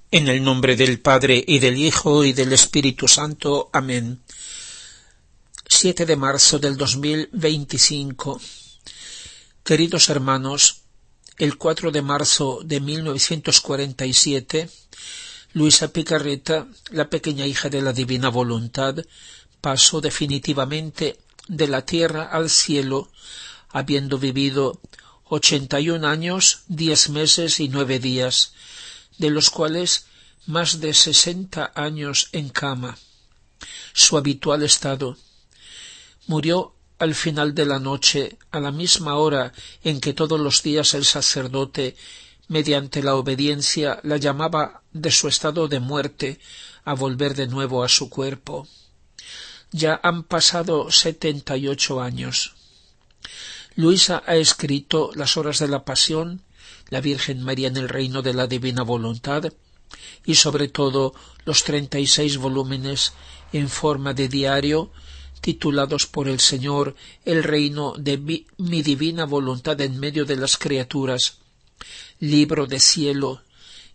En el nombre del Padre, y del Hijo, y del Espíritu Santo. Amén. 7 de marzo del 2025. Queridos hermanos, el 4 de marzo de 1947, Luisa Picarreta, la pequeña hija de la Divina Voluntad, pasó definitivamente de la tierra al cielo, habiendo vivido 81 años, 10 meses y 9 días, de los cuales más de 60 años en cama, su habitual estado. Murió al final de la noche, a la misma hora en que todos los días el sacerdote, mediante la obediencia, la llamaba de su estado de muerte a volver de nuevo a su cuerpo. Ya han pasado 78 años. Luisa ha escrito Las horas de la Pasión, la Virgen María en el reino de la Divina Voluntad, y sobre todo los 36 volúmenes en forma de diario, titulados por el Señor El reino de mi divina voluntad en medio de las criaturas, libro de cielo,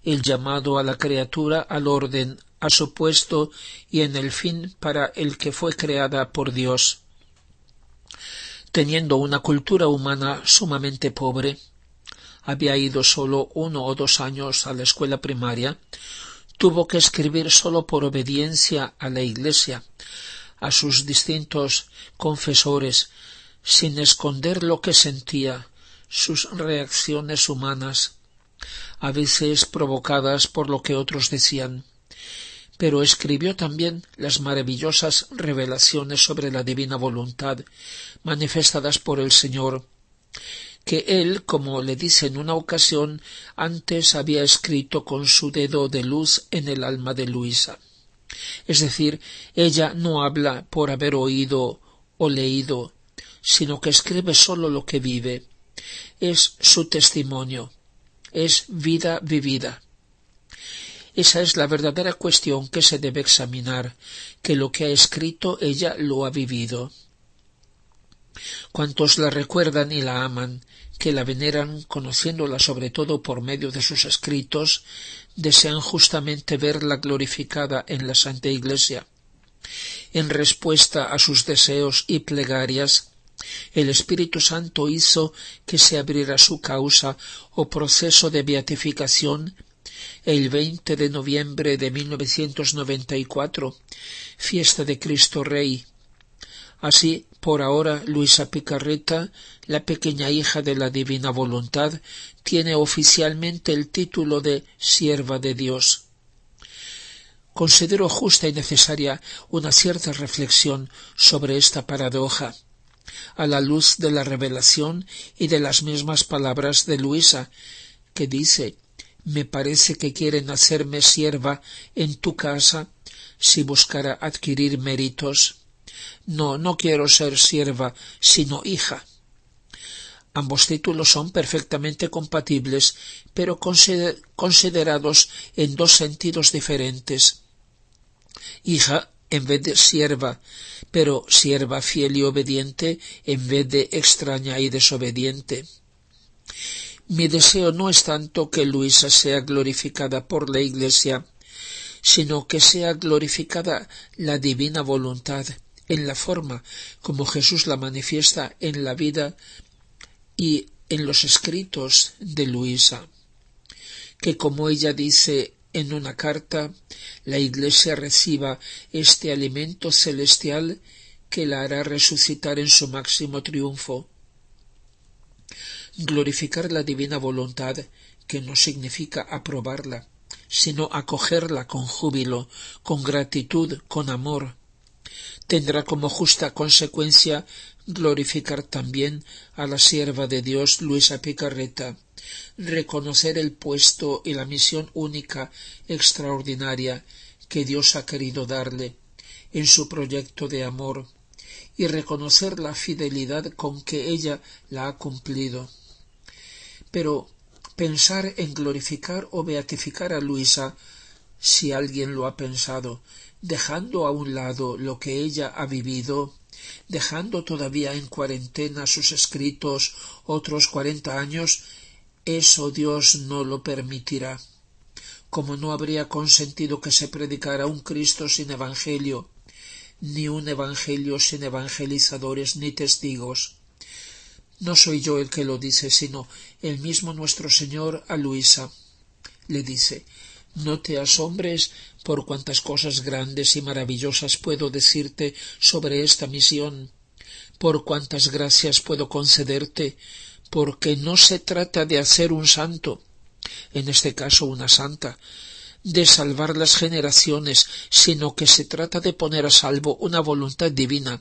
el llamado a la criatura al orden, a su puesto y en el fin para el que fue creada por Dios. Teniendo una cultura humana sumamente pobre, había ido solo 1 o 2 años a la escuela primaria, tuvo que escribir solo por obediencia a la Iglesia, a sus distintos confesores, sin esconder lo que sentía, sus reacciones humanas, a veces provocadas por lo que otros decían. Pero escribió también las maravillosas revelaciones sobre la divina voluntad manifestadas por el Señor, que él, como le dice en una ocasión, antes había escrito con su dedo de luz en el alma de Luisa. Es decir, ella no habla por haber oído o leído, sino que escribe sólo lo que vive. Es su testimonio, es vida vivida. Esa es la verdadera cuestión que se debe examinar, que lo que ha escrito ella lo ha vivido. Cuantos la recuerdan y la aman, que la veneran, conociéndola sobre todo por medio de sus escritos, desean justamente verla glorificada en la Santa Iglesia. En respuesta a sus deseos y plegarias, el Espíritu Santo hizo que se abriera su causa o proceso de beatificación el 20 de noviembre de 1994, fiesta de Cristo Rey. Así, por ahora, Luisa Picarreta, la pequeña hija de la Divina Voluntad, tiene oficialmente el título de Sierva de Dios. Considero justa y necesaria una cierta reflexión sobre esta paradoja, a la luz de la revelación y de las mismas palabras de Luisa, que dice: «Me parece que quieren hacerme sierva en tu casa si buscara adquirir méritos. No quiero ser sierva, sino hija». Ambos títulos son perfectamente compatibles, pero considerados en dos sentidos diferentes. Hija en vez de sierva, pero sierva fiel y obediente en vez de extraña y desobediente. Mi deseo no es tanto que Luisa sea glorificada por la Iglesia, sino que sea glorificada la divina voluntad en la forma como Jesús la manifiesta en la vida y en los escritos de Luisa, que, como ella dice en una carta, la Iglesia reciba este alimento celestial que la hará resucitar en su máximo triunfo. Glorificar la divina voluntad, que no significa aprobarla, sino acogerla con júbilo, con gratitud, con amor, tendrá como justa consecuencia glorificar también a la sierva de Dios Luisa Picarreta, reconocer el puesto y la misión única, extraordinaria, que Dios ha querido darle en su proyecto de amor, y reconocer la fidelidad con que ella la ha cumplido. Pero pensar en glorificar o beatificar a Luisa, si alguien lo ha pensado, dejando a un lado lo que ella ha vivido, dejando todavía en cuarentena sus escritos otros 40 años, eso Dios no lo permitirá. como no habría consentido que se predicara un Cristo sin evangelio, ni un evangelio sin evangelizadores ni testigos. No soy yo el que lo dice, sino el mismo nuestro Señor a Luisa. Le dice: no te asombres por cuantas cosas grandes y maravillosas puedo decirte sobre esta misión, por cuantas gracias puedo concederte, porque no se trata de hacer un santo, en este caso una santa, de salvar las generaciones, sino que se trata de poner a salvo una voluntad divina,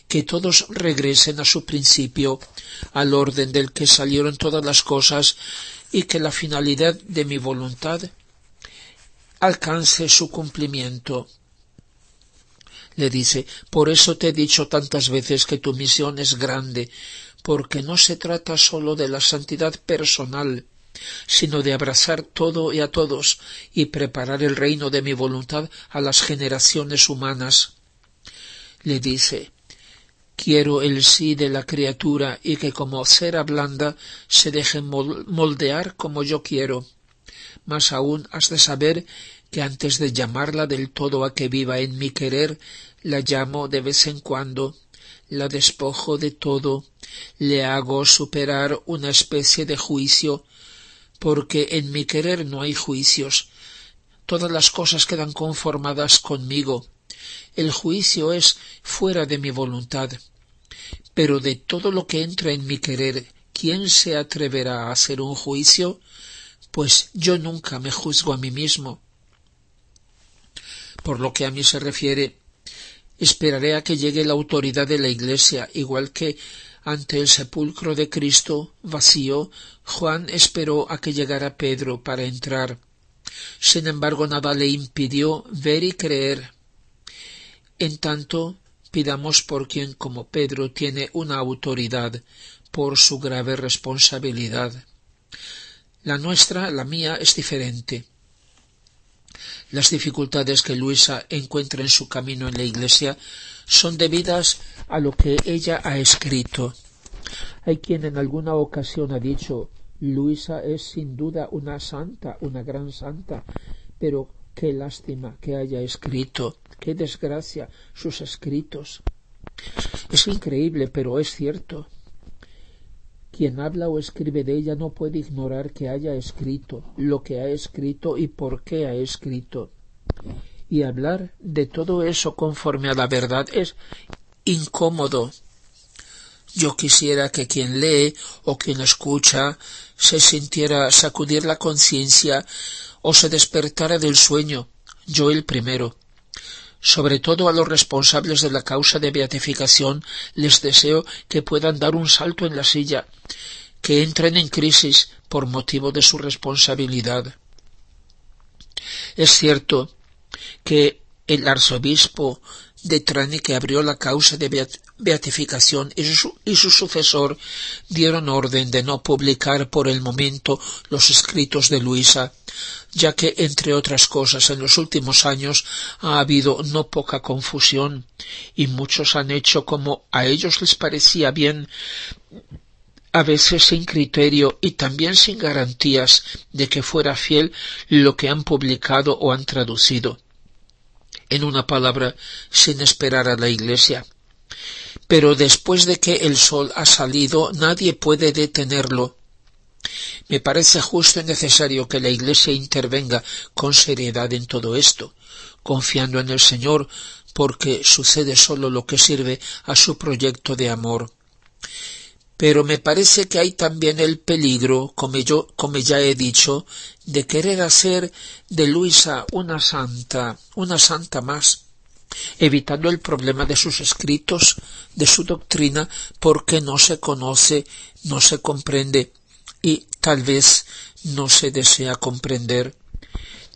que todos regresen a su principio, al orden del que salieron todas las cosas, y que la finalidad de mi voluntad alcance su cumplimiento. Le dice: por eso te he dicho tantas veces que tu misión es grande, porque no se trata sólo de la santidad personal, sino de abrazar todo y a todos, y preparar el reino de mi voluntad a las generaciones humanas. Le dice: quiero el sí de la criatura, y que como cera blanda se deje moldear como yo quiero. Mas aún has de saber que antes de llamarla del todo a que viva en mi querer, la llamo de vez en cuando, la despojo de todo, le hago superar una especie de juicio, porque en mi querer no hay juicios. Todas las cosas quedan conformadas conmigo. El juicio es fuera de mi voluntad. Pero de todo lo que entra en mi querer, ¿quién se atreverá a hacer un juicio? Pues yo nunca me juzgo a mí mismo. Por lo que a mí se refiere, esperaré a que llegue la autoridad de la Iglesia, igual que ante el sepulcro de Cristo vacío, Juan esperó a que llegara Pedro para entrar. Sin embargo, nada le impidió ver y creer. En tanto, pidamos por quien, como Pedro, tiene una autoridad por su grave responsabilidad. La nuestra, la mía, es diferente. Las dificultades que Luisa encuentra en su camino en la Iglesia son debidas a lo que ella ha escrito. Hay quien en alguna ocasión ha dicho: Luisa es sin duda una santa, una gran santa, pero qué lástima que haya escrito, qué desgracia sus escritos. Es increíble, pero es cierto. Quien habla o escribe de ella no puede ignorar que haya escrito, lo que ha escrito y por qué ha escrito. Y hablar de todo eso conforme a la verdad es incómodo. Yo quisiera que quien lee o quien escucha se sintiera sacudir la conciencia o se despertara del sueño, yo el primero. Sobre todo a los responsables de la causa de beatificación les deseo que puedan dar un salto en la silla, que entren en crisis por motivo de su responsabilidad. Es cierto que el arzobispo de Trani, que abrió la causa de beatificación, y su sucesor dieron orden de no publicar por el momento los escritos de Luisa, ya que, entre otras cosas, en los últimos años ha habido no poca confusión, y muchos han hecho como a ellos les parecía bien, a veces sin criterio y también sin garantías de que fuera fiel lo que han publicado o han traducido. En una palabra, sin esperar a la Iglesia. Pero después de que el sol ha salido, nadie puede detenerlo. Me parece justo y necesario que la Iglesia intervenga con seriedad en todo esto, confiando en el Señor, porque sucede solo lo que sirve a su proyecto de amor. Pero me parece que hay también el peligro, como ya he dicho, de querer hacer de Luisa una santa más, evitando el problema de sus escritos, de su doctrina, porque no se conoce, no se comprende y tal vez no se desea comprender.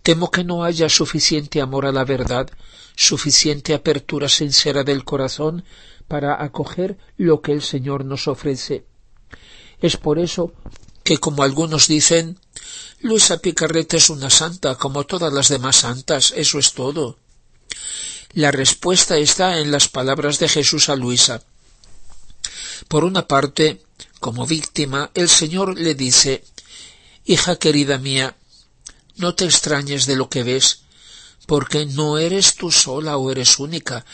Temo que no haya suficiente amor a la verdad, suficiente apertura sincera del corazón para acoger lo que el Señor nos ofrece. Es por eso que, como algunos dicen, Luisa Picarreta es una santa como todas las demás santas, eso es todo. La respuesta está en las palabras de Jesús a Luisa. Por una parte, como víctima, el Señor le dice: «Hija querida mía, No te extrañes de lo que ves, porque no eres tú sola o eres única,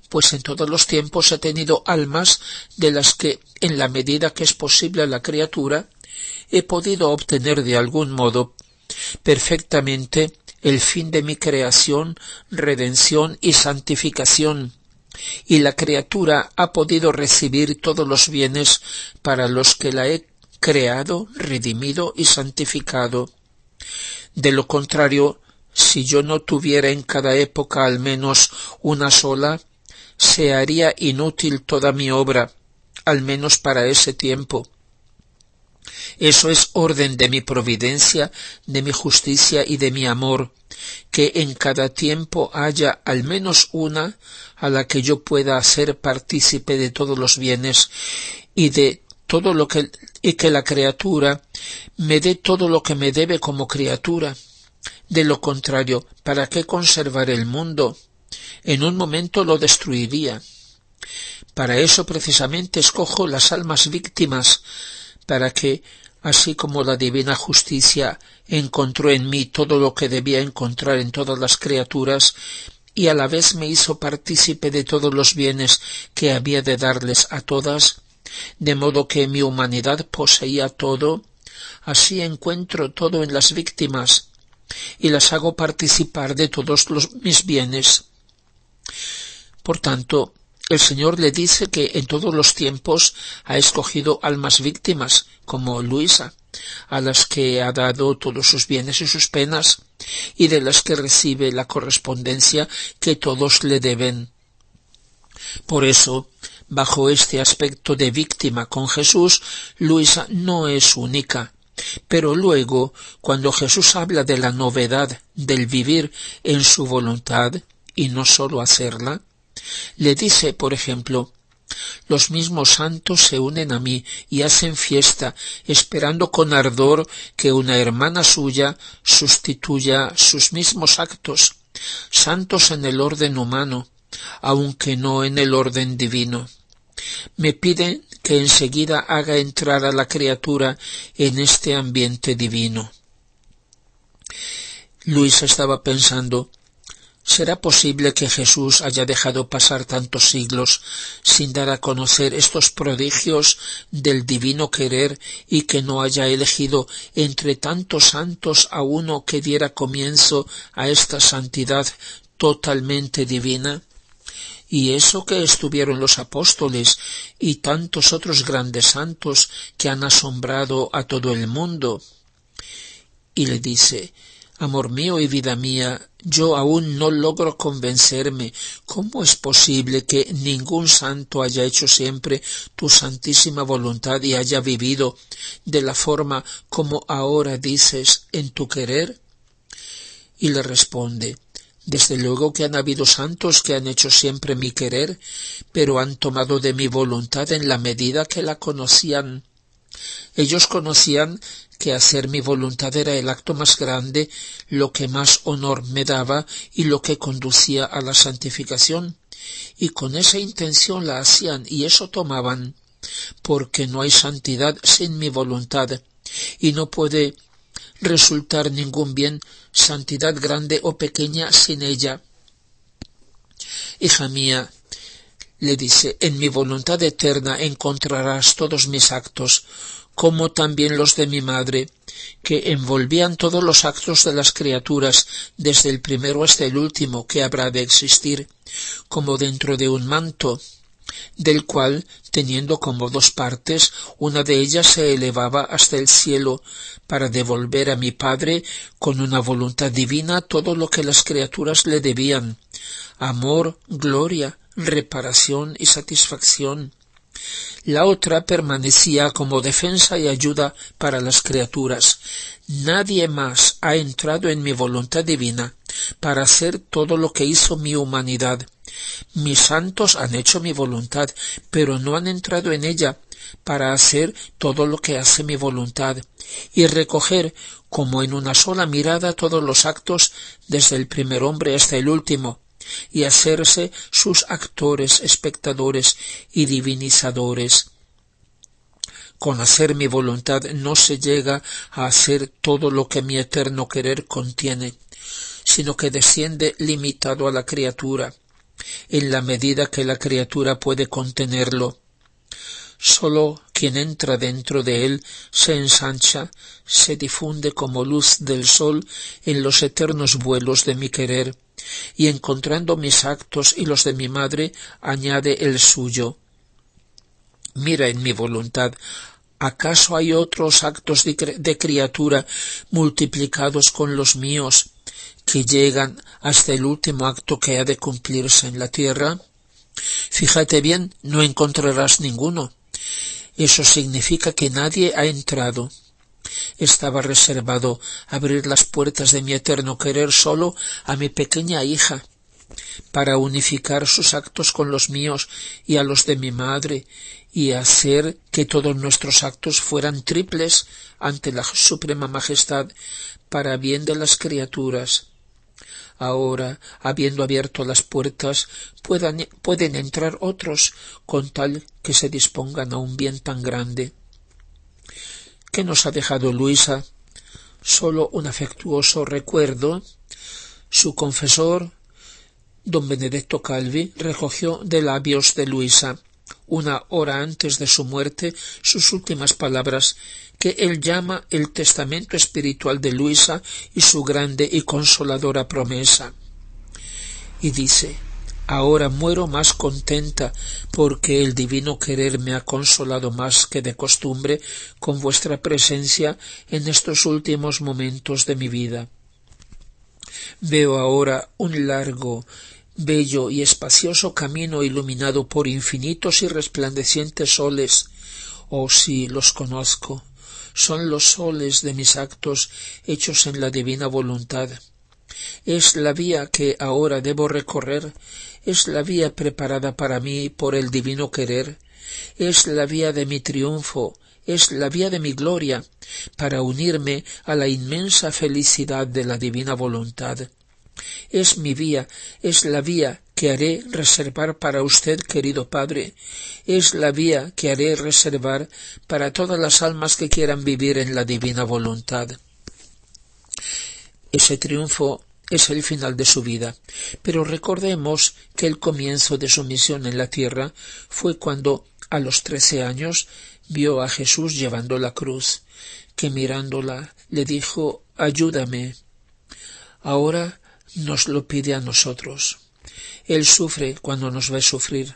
pues en todos los tiempos he tenido almas de las que, en la medida que es posible a la criatura, he podido obtener de algún modo perfectamente el fin de mi creación, redención y santificación, y la criatura ha podido recibir todos los bienes para los que la he creado, redimido y santificado. De lo contrario, si yo no tuviera en cada época al menos una sola, se haría inútil toda mi obra, al menos para ese tiempo. Eso es orden de mi providencia, de mi justicia y de mi amor, que en cada tiempo haya al menos una a la que yo pueda hacer partícipe de todos los bienes y de todo lo que la criatura me dé todo lo que me debe como criatura. De lo contrario, ¿para qué conservar el mundo? En un momento lo destruiría. Para eso precisamente escojo las almas víctimas, para que, así como la divina justicia encontró en mí todo lo que debía encontrar en todas las criaturas, y a la vez me hizo partícipe de todos los bienes que había de darles a todas, de modo que mi humanidad poseía todo, así encuentro todo en las víctimas, y las hago participar de todos mis bienes. Por tanto, el Señor le dice que en todos los tiempos ha escogido almas víctimas, como Luisa, a las que ha dado todos sus bienes y sus penas, y de las que recibe la correspondencia que todos le deben. Por eso, bajo este aspecto de víctima con Jesús, Luisa no es única. Pero luego, cuando Jesús habla de la novedad del vivir en su voluntad, y no sólo hacerla, le dice, por ejemplo, los mismos santos se unen a mí y hacen fiesta, esperando con ardor que una hermana suya sustituya sus mismos actos, santos en el orden humano, aunque no en el orden divino. Me piden que enseguida haga entrar a la criatura en este ambiente divino. Luisa estaba pensando, ¿será posible que Jesús haya dejado pasar tantos siglos sin dar a conocer estos prodigios del divino querer y que no haya elegido entre tantos santos a uno que diera comienzo a esta santidad totalmente divina? Y eso que estuvieron los apóstoles y tantos otros grandes santos que han asombrado a todo el mundo. Y le dice, amor mío y vida mía, yo aún no logro convencerme. ¿Cómo es posible que ningún santo haya hecho siempre tu santísima voluntad y haya vivido de la forma como ahora dices en tu querer? Y le responde, desde luego que han habido santos que han hecho siempre mi querer, pero han tomado de mi voluntad en la medida que la conocían. Ellos conocían que hacer mi voluntad era el acto más grande, lo que más honor me daba y lo que conducía a la santificación, y con esa intención la hacían y eso tomaban, porque no hay santidad sin mi voluntad, y no puede resultar ningún bien, santidad grande o pequeña, sin ella. Hija mía, le dice, en mi voluntad eterna encontrarás todos mis actos, como también los de mi madre, que envolvían todos los actos de las criaturas, desde el primero hasta el último que habrá de existir, como dentro de un manto, del cual, teniendo como dos partes, una de ellas se elevaba hasta el cielo, para devolver a mi Padre, con una voluntad divina, todo lo que las criaturas le debían, amor, gloria, reparación y satisfacción. La otra permanecía como defensa y ayuda para las criaturas. Nadie más ha entrado en mi voluntad divina para hacer todo lo que hizo mi humanidad. Mis santos han hecho mi voluntad, pero no han entrado en ella para hacer todo lo que hace mi voluntad y recoger como en una sola mirada todos los actos desde el primer hombre hasta el último, y hacerse sus actores, espectadores y divinizadores. Con hacer mi voluntad no se llega a hacer todo lo que mi eterno querer contiene, sino que desciende limitado a la criatura, en la medida que la criatura puede contenerlo. Sólo quien entra dentro de él se ensancha, se difunde como luz del sol en los eternos vuelos de mi querer, y encontrando mis actos y los de mi madre, añade el suyo. Mira en mi voluntad, ¿acaso hay otros actos de criatura multiplicados con los míos, que llegan hasta el último acto que ha de cumplirse en la tierra? Fíjate bien, no encontrarás ninguno. Eso significa que nadie ha entrado. Estaba reservado abrir las puertas de mi eterno querer solo a mi pequeña hija, para unificar sus actos con los míos y a los de mi madre, y hacer que todos nuestros actos fueran triples ante la suprema majestad, para bien de las criaturas. Ahora, habiendo abierto las puertas, pueden entrar otros, con tal que se dispongan a un bien tan grande. ¿Qué nos ha dejado Luisa? Solo un afectuoso recuerdo. Su confesor, don Benedetto Calvi, recogió de labios de Luisa, una hora antes de su muerte, sus últimas palabras, que él llama el testamento espiritual de Luisa y su grande y consoladora promesa. Y dice: ahora muero más contenta, porque el divino querer me ha consolado más que de costumbre con vuestra presencia en estos últimos momentos de mi vida. Veo ahora un largo, bello y espacioso camino iluminado por infinitos y resplandecientes soles. Oh, sí, los conozco. Son los soles de mis actos hechos en la divina voluntad. Es la vía que ahora debo recorrer, es la vía preparada para mí por el divino querer, es la vía de mi triunfo, es la vía de mi gloria, para unirme a la inmensa felicidad de la divina voluntad. Es mi vía, es la vía que haré reservar para usted, querido Padre, es la vía que haré reservar para todas las almas que quieran vivir en la divina voluntad. Ese triunfo es el final de su vida, pero recordemos que el comienzo de su misión en la tierra fue cuando, a los 13 años, vio a Jesús llevando la cruz, que mirándola le dijo: ayúdame. Ahora nos lo pide a nosotros. Él sufre cuando nos ve sufrir,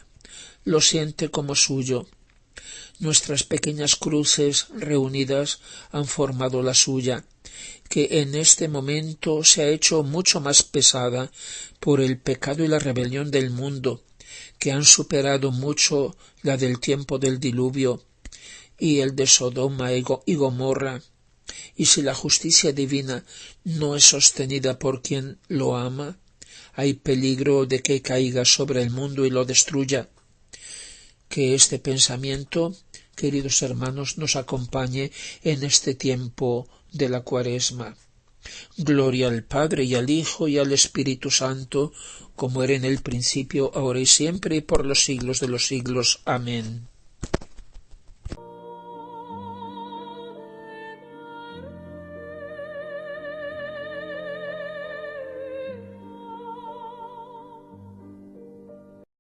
lo siente como suyo. Nuestras pequeñas cruces reunidas han formado la suya, que en este momento se ha hecho mucho más pesada por el pecado y la rebelión del mundo, que han superado mucho la del tiempo del diluvio y el de Sodoma y Gomorra. Y si la justicia divina no es sostenida por quien lo ama, hay peligro de que caiga sobre el mundo y lo destruya. Que este pensamiento, queridos hermanos, nos acompañe en este tiempo de la Cuaresma. Gloria al Padre y al Hijo y al Espíritu Santo, como era en el principio, ahora y siempre, y por los siglos de los siglos. Amén.